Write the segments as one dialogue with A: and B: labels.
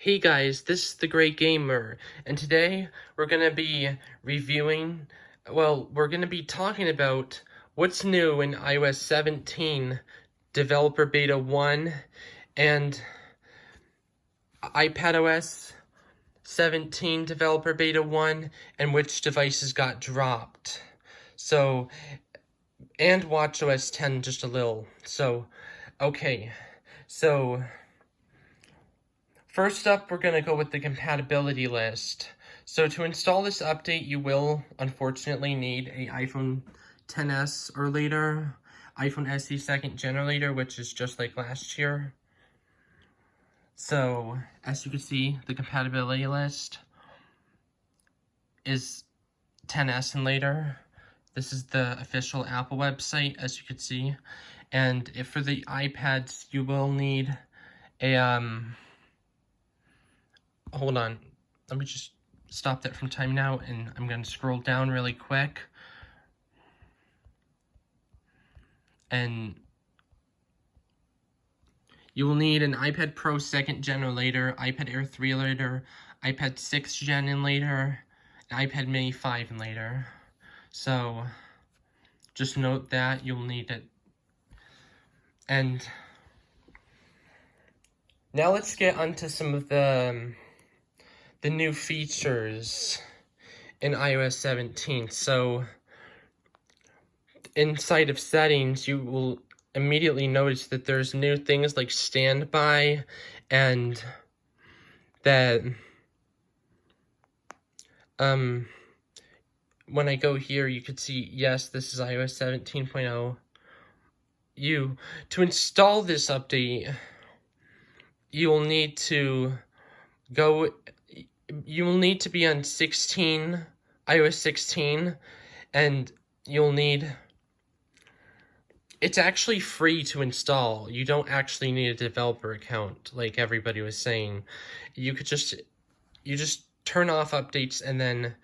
A: Hey guys, this is the Great Gamer, and today we're going to be reviewing, we're going to be talking about what's new in iOS 17 Developer Beta 1 and iPadOS 17 Developer Beta 1 and which devices got dropped. So, and watchOS 10 just a little. So, okay. So, first up, we're going to go with the compatibility list. So to install this update, you will unfortunately need a iPhone XS or later, iPhone SE 2nd Gen or later, which is just like last year. So, as you can see, the compatibility list is XS and later. This is the official Apple website, as you can see. And if for the iPads, you will need a, hold on, let me just stop that from timing out, and I'm going to scroll down really quick. And you will need an iPad Pro 2nd Gen or later, iPad Air 3 or later, iPad 6th Gen and later, and iPad Mini 5 and later. So, just note that you'll need it. And now let's get onto some of the new features in iOS 17. So, inside of settings, you will immediately notice that there's new things like standby, and that when I go here, you could see, yes, this is iOS 17.0. To install this update, you will need to be on iOS 16, and it's actually free to install. You don't actually need a developer account, like everybody was saying. You just turn off updates, and then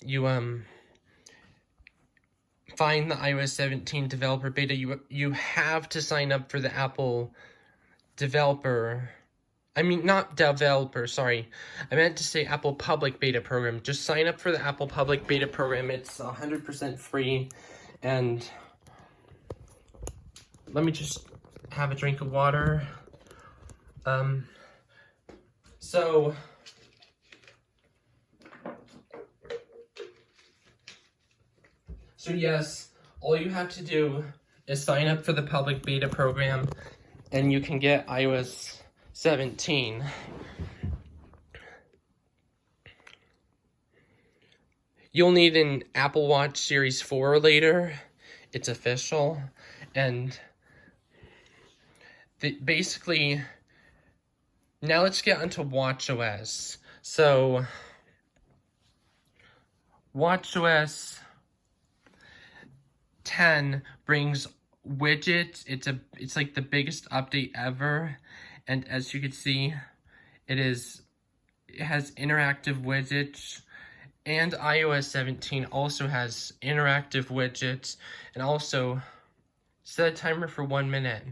A: you find the iOS 17 developer beta. You have to sign up for the Apple developer. I mean, not developer, sorry. I meant to say Apple Public Beta Program. Just sign up for the Apple Public Beta Program. It's 100% free. And let me just have a drink of water. So yes, all you have to do is sign up for the Public Beta Program, and you can get iOS 17. You'll need an Apple Watch Series 4 or later. It's official. And basically, now let's get onto watchOS. So, watchOS 10 brings widgets. It's like the biggest update ever, and as you can see, it has interactive widgets, and iOS 17 also has interactive widgets, and also set a timer for 1 minute.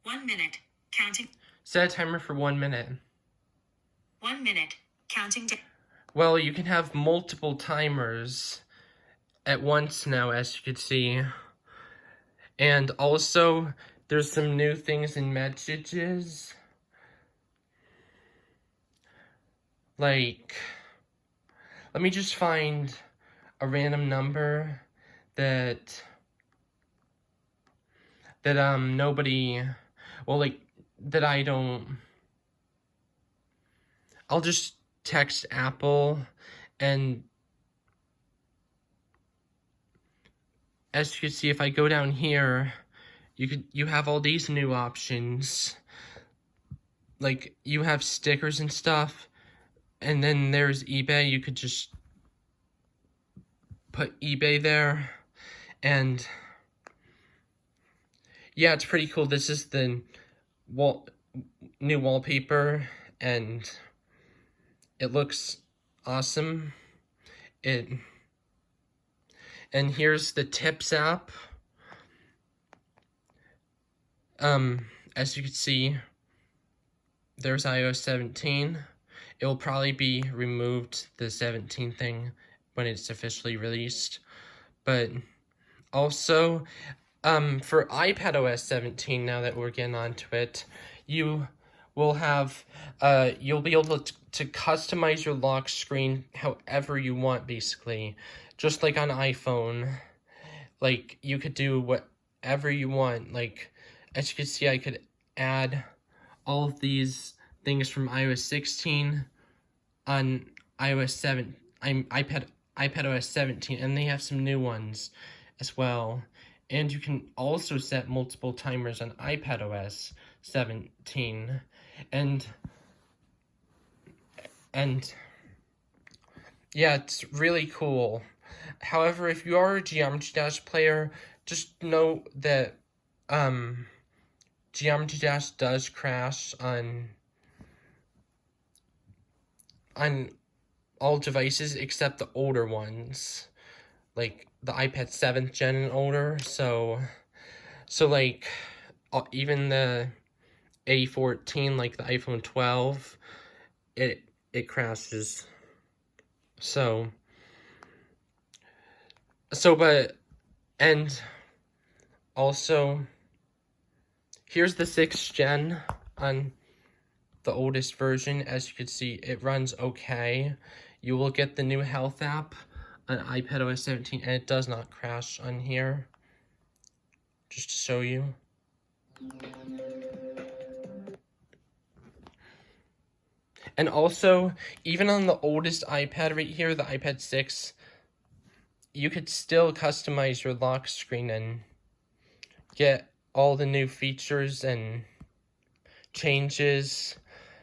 B: 1 minute, counting.
A: Set a timer for 1 minute.
B: 1 minute, counting.
A: Well, you can have multiple timers at once now, as you can see. And also, there's some new things in messages. Like, let me just find a random number that nobody, well, like, that I don't. I'll just text Apple, and as you can see, if I go down here, you have all these new options. Like, you have stickers and stuff, and then there's eBay. You could just put eBay there, and yeah, it's pretty cool. This is the new wallpaper, and it looks awesome. And here's the Tips app. as you can see, there's iOS 17. It will probably be removed, the 17 thing, when it's officially released. But also, for iPadOS 17, now that we're getting onto it, you will have, you'll be able to customize your lock screen however you want, basically. Just like on iPhone, like, you could do whatever you want. Like, as you can see, I could add all of these things from iOS 16 on iOS 7, iPadOS 17, and they have some new ones as well. And you can also set multiple timers on iPadOS 17, and yeah, it's really cool. However, if you are a Geometry Dash player, just know that Geometry Dash does crash on all devices except the older ones, like the iPad 7th gen and older. So like even the A14, like the iPhone 12, it crashes. But and also, here's the 6th gen on the oldest version. As you can see, it runs okay. You will get the new health app on iPadOS 17, and it does not crash on here. Just to show you. And also, even on the oldest iPad right here, the iPad 6, you could still customize your lock screen and get all the new features and changes.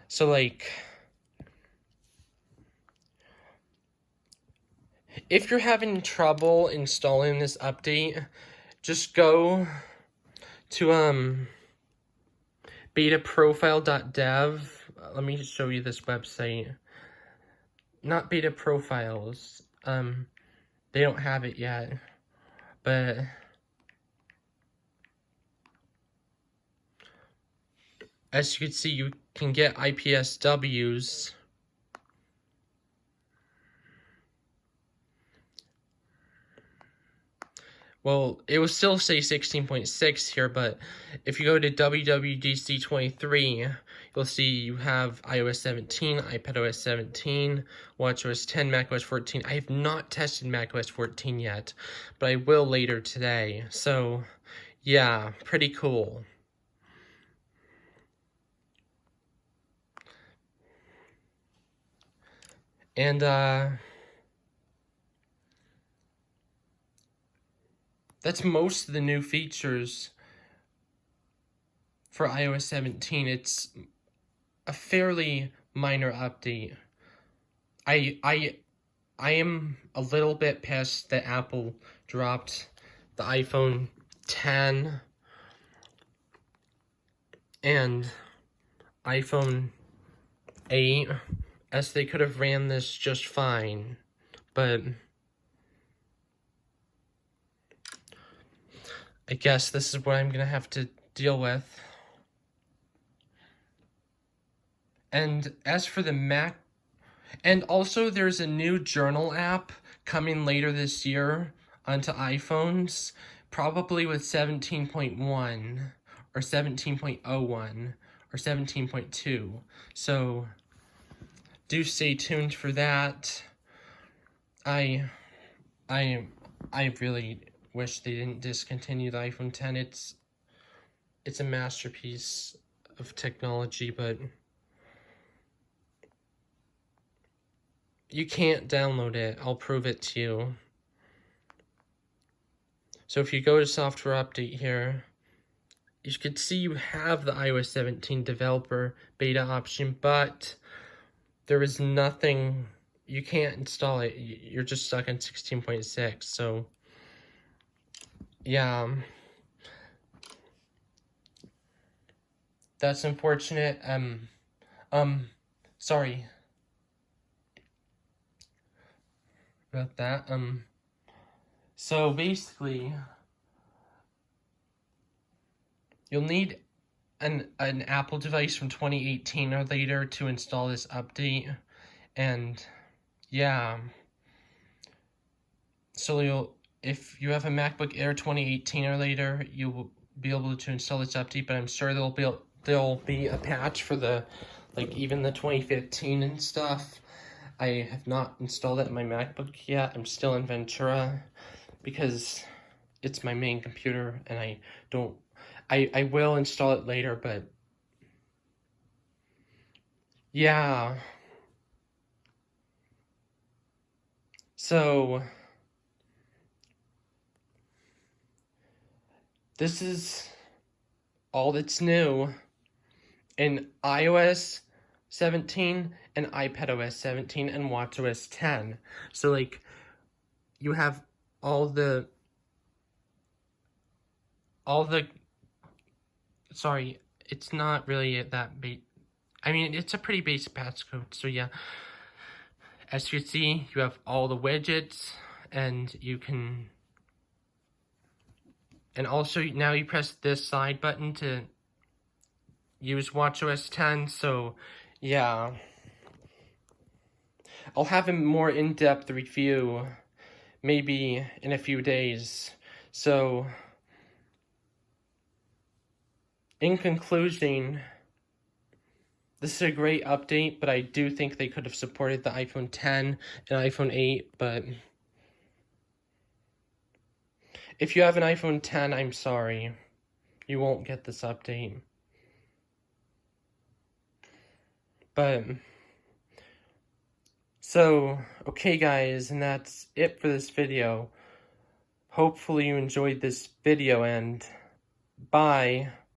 A: So, like, if you're having trouble installing this update, just go to betaprofile.dev. Let me show you this website. Not beta profiles. They don't have it yet, but as you can see, you can get IPSWs. Well, it will still say 16.6 here, but if you go to WWDC 23, you'll see you have iOS 17, iPadOS 17, watchOS 10, macOS 14. I have not tested macOS 14 yet, but I will later today. So, yeah, pretty cool. And, that's most of the new features for iOS 17. It's a fairly minor update. I am a little bit pissed that Apple dropped the iPhone 10 and iPhone 8, as they could have ran this just fine, but I guess this is what I'm gonna have to deal with. And as for the Mac, and also there's a new journal app coming later this year onto iPhones, probably with 17.1 or 17.01 or 17.2. So do stay tuned for that. I really wish they didn't discontinue the iPhone 10. It's a masterpiece of technology, but you can't download it. I'll prove it to you. So if you go to software update here, you can see you have the iOS 17 developer beta option, but there is nothing, you can't install it. You're just stuck on 16.6. So yeah, that's unfortunate. Sorry about that. So basically, you'll need an Apple device from 2018 or later to install this update. And yeah, so if you have a MacBook Air 2018 or later, you will be able to install this update, but I'm sure there'll be a patch for the, like, even the 2015 and stuff. I have not installed it in my MacBook yet. I'm still in Ventura because it's my main computer, and I will install it later, but yeah. So this is all that's new in iOS 17 and iPadOS 17 and watchOS 10. So, like, you have all the sorry, it's not really that I mean, it's a pretty basic passcode. So yeah, as you see, you have all the widgets, and you can, and also now you press this side button to use watchOS 10. So yeah, I'll have a more in-depth review maybe in a few days. So in conclusion, this is a great update, but I do think they could have supported the iPhone 10 and iPhone 8, but if you have an iPhone 10, I'm sorry. You won't get this update. But, so, okay guys, and that's it for this video. Hopefully you enjoyed this video, and bye.